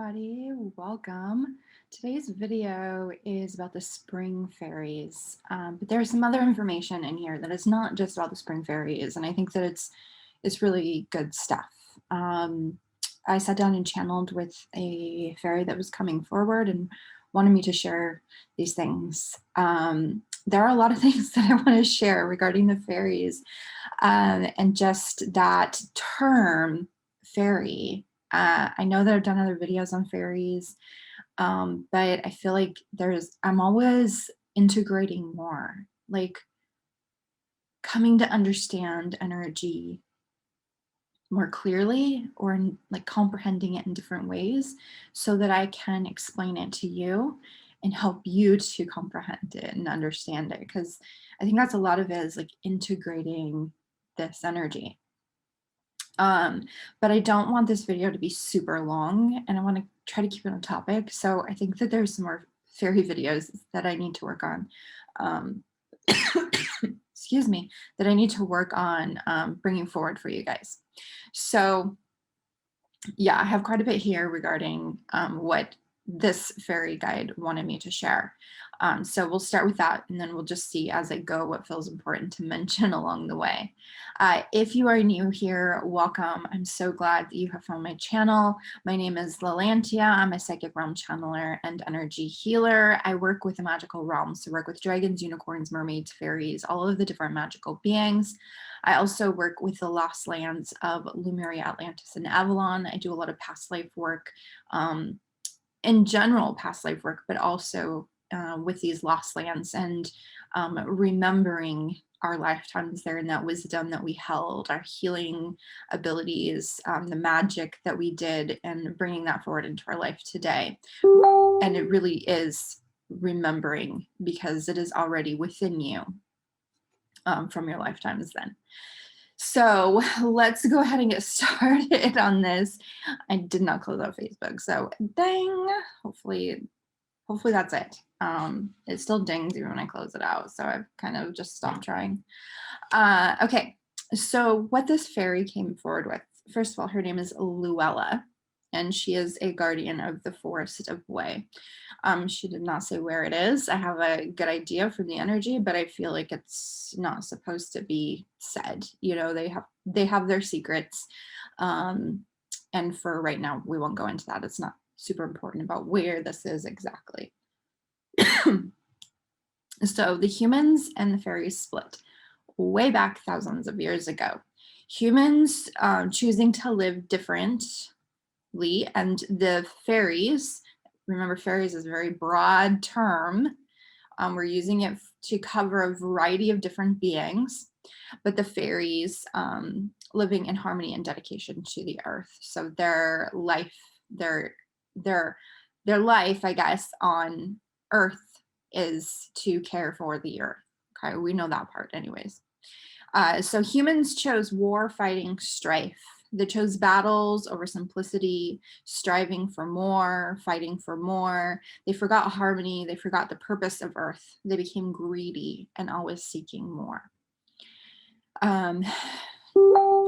everybody, welcome. Today's video is about the spring fairies, but there's some other information in here that is not just about the spring fairies, and I think that it's really good stuff. I sat down and channeled with a fairy that was coming forward and wanted me to share these things. There are a lot of things that I want to share regarding the fairies, and just that term fairy. I know that I've done other videos on fairies, but I feel like I'm always integrating more, like coming to understand energy more clearly, or like comprehending it in different ways so that I can explain it to you and help you to comprehend it and understand it. Because I think that's a lot of it, is like integrating this energy. But I don't want this video to be super long, and I want to try to keep it on topic. So I think that there's some more fairy videos that I need to work on. Excuse me, that I need to work on bringing forward for you guys. So yeah, I have quite a bit here regarding what this fairy guide wanted me to share. So we'll start with that, and then we'll just see as I go what feels important to mention along the way. If you are new here, welcome. I'm so glad that you have found my channel. My name is Lalantia. I'm a psychic realm channeler and energy healer. I work with the magical realms, so work with dragons, unicorns, mermaids, fairies, all of the different magical beings. I also work with the lost lands of Lemuria, Atlantis, and Avalon. I do a lot of past life work, in general past life work, but also with these lost lands, and remembering our lifetimes there and that wisdom that we held, our healing abilities, the magic that we did, and bringing that forward into our life today. And it really is remembering, because it is already within you from your lifetimes then. So let's go ahead and get started on this. I did not close out Facebook, so dang. Hopefully that's it. It still dings even when I close it out, so I've kind of just stopped trying. Okay, so what this fairy came forward with, first of all, her name is Luella, and she is a guardian of the Forest of Way. She did not say where it is. I have a good idea from the energy, but I feel like it's not supposed to be said. You know, they have their secrets. And for right now, we won't go into that. It's not super important about where this is exactly. So the humans and the fairies split way back thousands of years ago. Humans choosing to live differently, and the fairies, remember fairies is a very broad term. We're using it to cover a variety of different beings, but the fairies living in harmony and dedication to the earth. So their life, their life, I guess, on earth is to care for the earth. Okay, we know that part anyways. So humans chose war, fighting, strife. They chose battles over simplicity, striving for more, fighting for more. They forgot harmony. They forgot the purpose of earth. They became greedy and always seeking more. I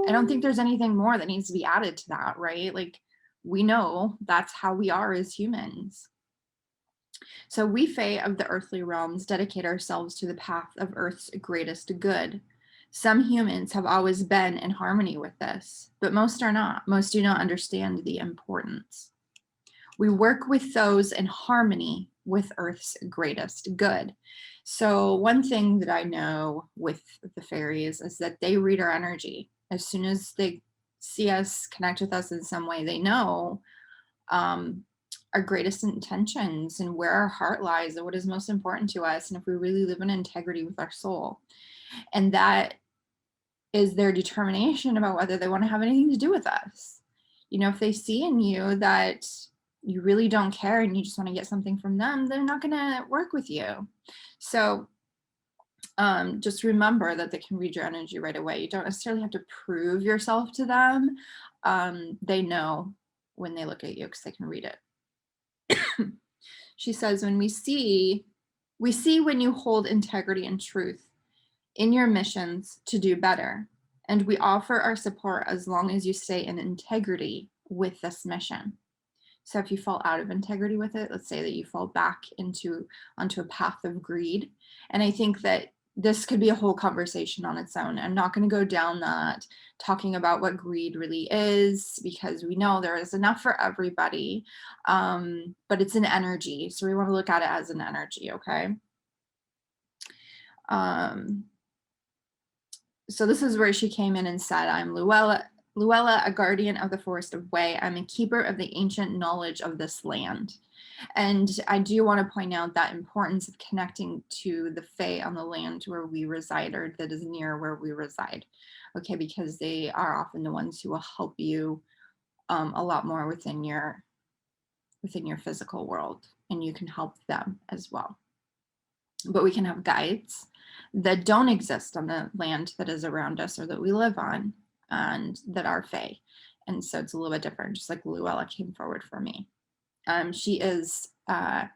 don't think there's anything more that needs to be added to that, right? Like, we know that's how we are as humans. So we, Fae of the earthly realms, dedicate ourselves to the path of Earth's greatest good. Some humans have always been in harmony with this, but most are not. Most do not understand the importance. We work with those in harmony with Earth's greatest good. So one thing that I know with the fairies is that they read our energy. As soon as they see us, connect with us in some way, they know our greatest intentions and where our heart lies and what is most important to us, and if we really live in integrity with our soul. And that is their determination about whether they want to have anything to do with us. You know, if they see in you that you really don't care and you just want to get something from them, they're not going to work with you. So just remember that they can read your energy right away. You don't necessarily have to prove yourself to them. They know when they look at you because they can read it. She says, we see when you hold integrity and truth in your missions to do better, and we offer our support as long as you stay in integrity with this mission. So if you fall out of integrity with it, let's say that you fall back onto a path of greed. And I think that this could be a whole conversation on its own. I'm not going to go down that, talking about what greed really is, because we know there is enough for everybody. But it's an energy. So we want to look at it as an energy, okay? So this is where she came in and said, I'm Luella, a guardian of the forest of Way. I'm a keeper of the ancient knowledge of this land. And I do want to point out that importance of connecting to the Fae on the land where we reside, or that is near where we reside. Okay, because they are often the ones who will help you a lot more within your physical world, and you can help them as well. But we can have guides that don't exist on the land that is around us or that we live on, and that are Fae. And so it's a little bit different, just like Luella came forward for me. She is a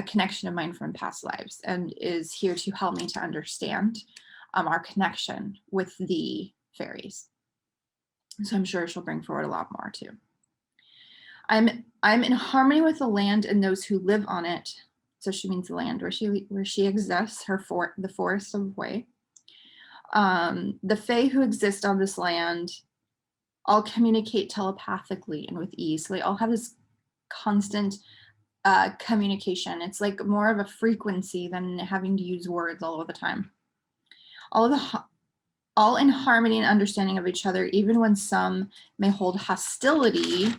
connection of mine from past lives and is here to help me to understand our connection with the fairies. So I'm sure she'll bring forward a lot more too. I'm in harmony with the land and those who live on it. So she means the land where she exists, the forest of Way. The Fae who exist on this land all communicate telepathically and with ease. So they all have this constant communication. It's like more of a frequency than having to use words all of the time. All in harmony and understanding of each other, even when some may hold hostility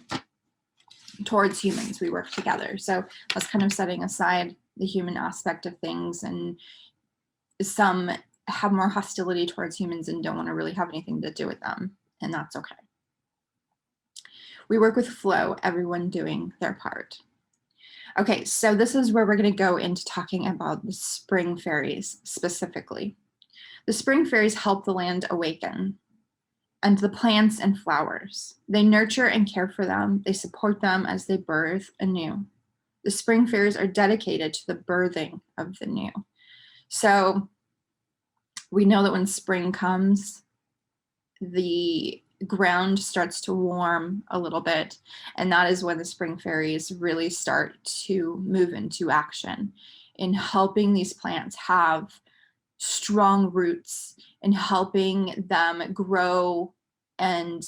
towards humans. We work together. So that's kind of setting aside the human aspect of things, and some have more hostility towards humans and don't want to really have anything to do with them, and that's okay. We work with flow, everyone doing their part. Okay, so this is where we're going to go into talking about the spring fairies specifically. The spring fairies help the land awaken, and the plants and flowers. They nurture and care for them. They support them as they birth anew. The spring fairies are dedicated to the birthing of the new. So we know that when spring comes, the ground starts to warm a little bit, and that is when the spring fairies really start to move into action in helping these plants have strong roots, in helping them grow and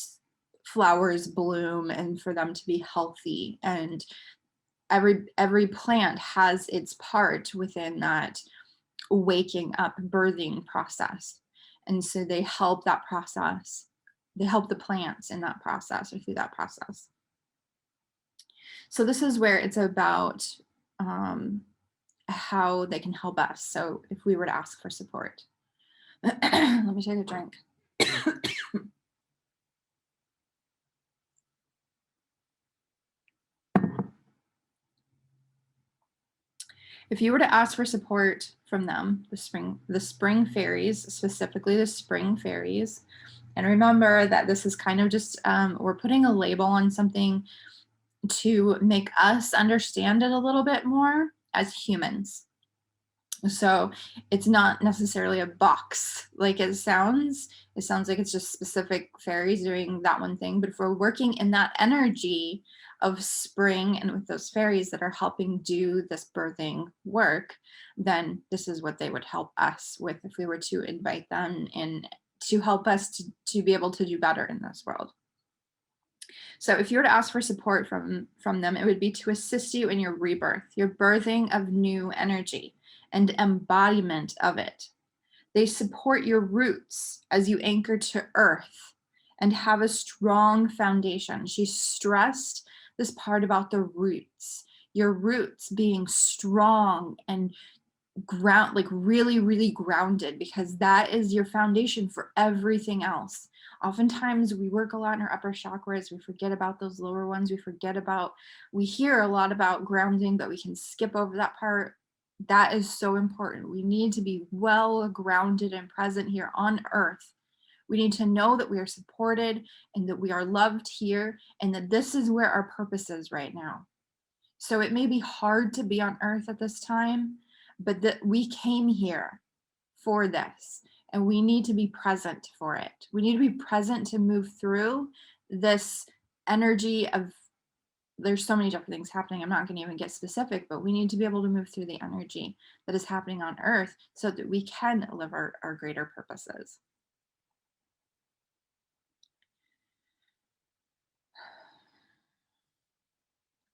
flowers bloom, and for them to be healthy. And every plant has its part within that waking up, birthing process. And so they help that process. They help the plants in that process, or through that process. So this is where it's about how they can help us. So if we were to ask for support, let me take a drink. If you were to ask for support from them, the spring fairies, specifically the spring fairies, and remember that this is kind of just, we're putting a label on something to make us understand it a little bit more as humans. So it's not necessarily a box like it sounds. It sounds like it's just specific fairies doing that one thing. But if we're working in that energy of spring and with those fairies that are helping do this birthing work, then this is what they would help us with if we were to invite them in to help us to be able to do better in this world. So if you were to ask for support from them, it would be to assist you in your rebirth, your birthing of new energy and embodiment of it. They support your roots as you anchor to earth and have a strong foundation. She stressed this part about the roots, your roots being strong and like really, really grounded, because that is your foundation for everything else. Oftentimes we work a lot in our upper chakras. We forget about those lower ones. We hear a lot about grounding, but we can skip over that part. That is so important. We need to be well grounded and present here on earth. We need to know that we are supported and that we are loved here, and that this is where our purpose is right now. So it may be hard to be on earth at this time, but that we came here for this, and we need to be present for it. We need to be present to move through this energy of there's so many different things happening. I'm not going to even get specific, but we need to be able to move through the energy that is happening on earth so that we can live our greater purposes.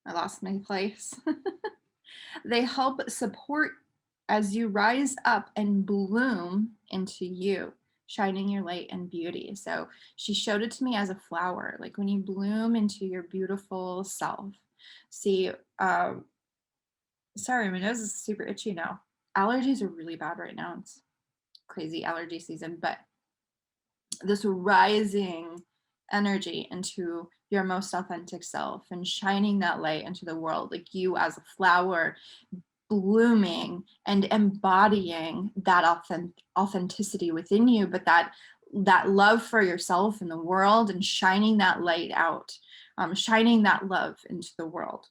I lost my place. They help support as you rise up and bloom into you, shining your light and beauty. So she showed it to me as a flower, like when you bloom into your beautiful self. See, sorry, my nose is super itchy now. Allergies are really bad right now. It's crazy allergy season, but this rising energy into your most authentic self and shining that light into the world, like you as a flower blooming and embodying that authenticity within you, but that love for yourself and the world, and shining that light out, shining that love into the world.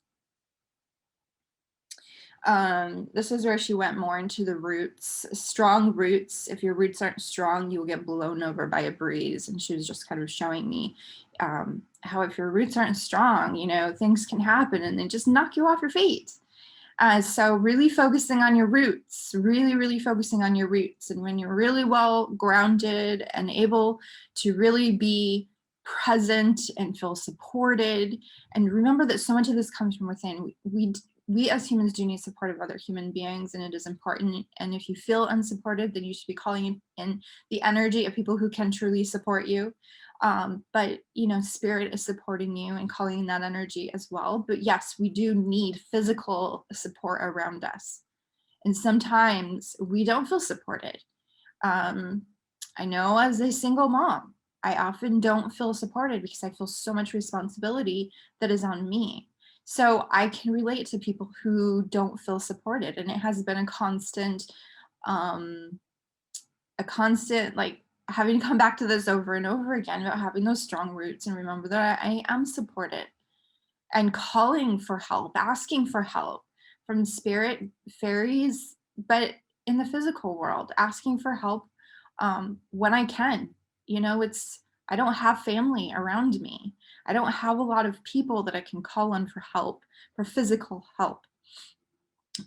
This is where she went more into the roots, strong roots. If your roots aren't strong, you will get blown over by a breeze. And she was just kind of showing me how if your roots aren't strong, you know, things can happen and they just knock you off your feet. So really focusing on your roots, really focusing on your roots. And when you're really well grounded and able to really be present and feel supported, and remember that so much of this comes from within. We as humans do need support of other human beings, and it is important. And if you feel unsupported, then you should be calling in the energy of people who can truly support you. But you know, spirit is supporting you and calling in that energy as well. But yes, we do need physical support around us, and sometimes we don't feel supported. I know as a single mom, I often don't feel supported because I feel so much responsibility that is on me. So I can relate to people who don't feel supported, and it has been um, a constant, like, having to come back to this over and over again about having those strong roots and remember that I am supported, and calling for help, asking for help from spirit, fairies, but in the physical world, asking for help when I can. You know, I don't have family around me. I don't have a lot of people that I can call on for help, for physical help.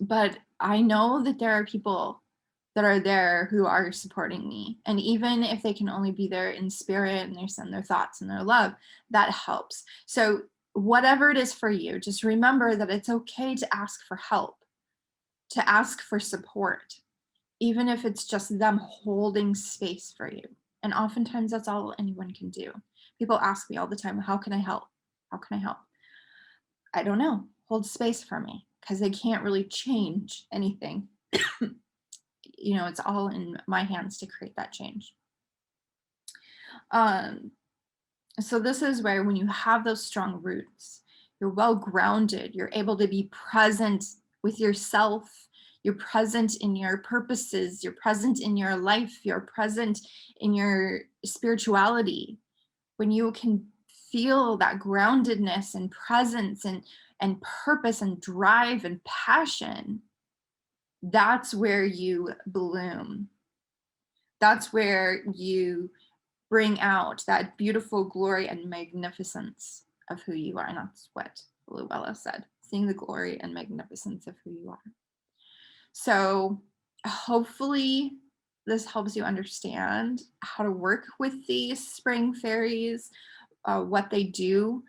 But I know that there are people that are there who are supporting me. And even if they can only be there in spirit and they send their thoughts and their love, that helps. So whatever it is for you, just remember that it's okay to ask for help, to ask for support, even if it's just them holding space for you. And oftentimes that's all anyone can do. People ask me all the time, how can I help? How can I help? I don't know. Hold space for me, because they can't really change anything. You know, it's all in my hands to create that change. So this is where, when you have those strong roots, you're well grounded, you're able to be present with yourself, you're present in your purposes, you're present in your life, you're present in your spirituality. When you can feel that groundedness and presence and purpose and drive and passion, that's where you bloom. That's where you bring out that beautiful glory and magnificence of who you are. And that's what Luella said, seeing the glory and magnificence of who you are. So hopefully this helps you understand how to work with these spring fairies, what they do.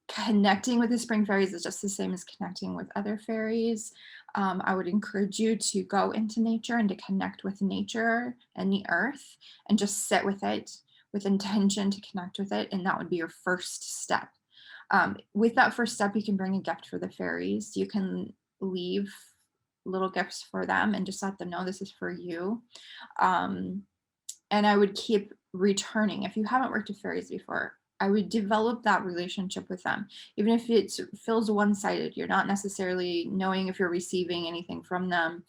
Connecting with the spring fairies is just the same as connecting with other fairies. I would encourage you to go into nature and to connect with nature and the earth and just sit with it with intention to connect with it. And that would be your first step. With that first step, you can bring a gift for the fairies. You can leave little gifts for them and just let them know this is for you. And I would keep returning. If you haven't worked with fairies before, I would develop that relationship with them. Even if it feels one-sided, you're not necessarily knowing if you're receiving anything from them.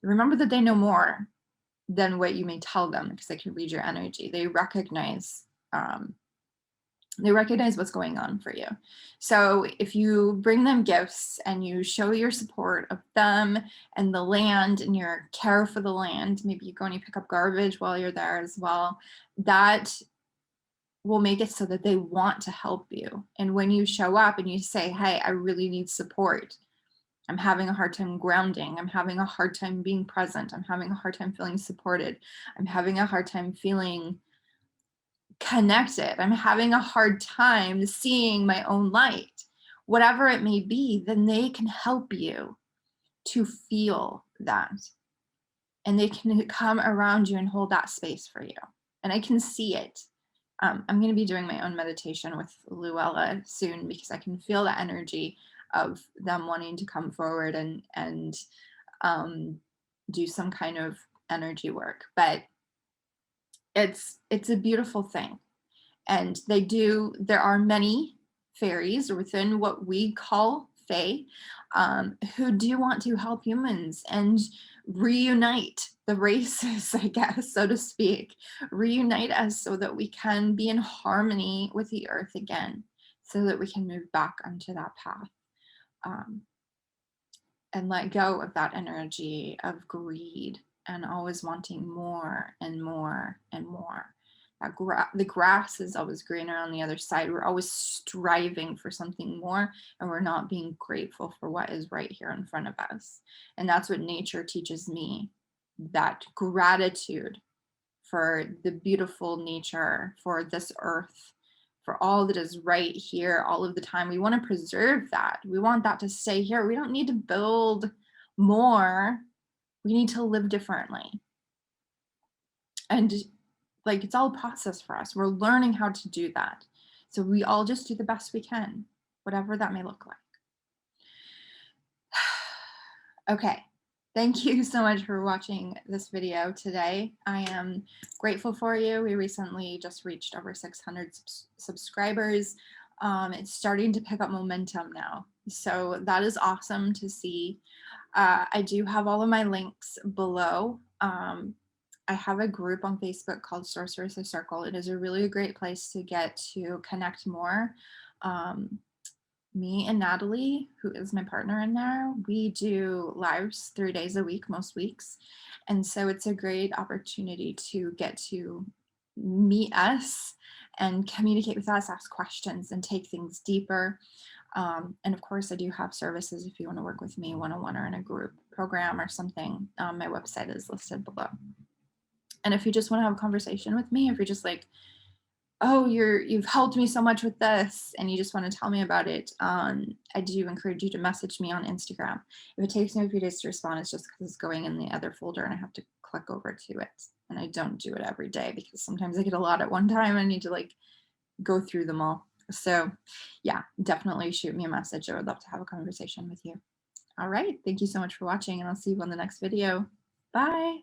Remember that they know more than what you may tell them, because they can read your energy. They recognize what's going on for you. So if you bring them gifts and you show your support of them and the land and your care for the land, maybe you go and you pick up garbage while you're there as well, that will make it so that they want to help you. And when you show up and you say, hey, I really need support. I'm having a hard time grounding. I'm having a hard time being present. I'm having a hard time feeling supported. I'm having a hard time feeling connected. I'm having a hard time seeing my own light. Whatever it may be, then they can help you to feel that. And they can come around you and hold that space for you. And I can see it. I'm going to be doing my own meditation with Luella soon because I can feel the energy of them wanting to come forward and do some kind of energy work. But it's a beautiful thing. And there are many fairies within what we call fae, who do want to help humans and reunite the races, I guess, so to speak, reunite us so that we can be in harmony with the earth again, so that we can move back onto that path, and let go of that energy of greed and always wanting more and more and more. The grass is always greener on the other side. We're always striving for something more, and we're not being grateful for what is right here in front of us. And that's what nature teaches me, that gratitude for the beautiful nature, for this earth, for all that is right here all of the time. We want to preserve that. We want that to stay here. We don't need to build more. We need to live differently. And like, it's all a process for us. We're learning how to do that. So we all just do the best we can, whatever that may look like. Okay. Thank you so much for watching this video today. I am grateful for you. We recently just reached over 600 subscribers. It's starting to pick up momentum now. So that is awesome to see. I do have all of my links below. I have a group on Facebook called Sorceress of Circle. It is a really great place to get to connect more. Me and Natalie, who is my partner in there, we do lives 3 days a week, most weeks. And so it's a great opportunity to get to meet us and communicate with us, ask questions, and take things deeper. And of course, I do have services if you want to work with me one-on-one or in a group program or something. My website is listed below. And if you just want to have a conversation with me, if you're just like, oh, you've helped me so much with this, and you just want to tell me about it, I do encourage you to message me on Instagram. If it takes me a few days to respond, it's just because it's going in the other folder and I have to click over to it. And I don't do it every day because sometimes I get a lot at one time and I need to like go through them all. So yeah, definitely shoot me a message. I would love to have a conversation with you. All right. Thank you so much for watching, and I'll see you on the next video. Bye.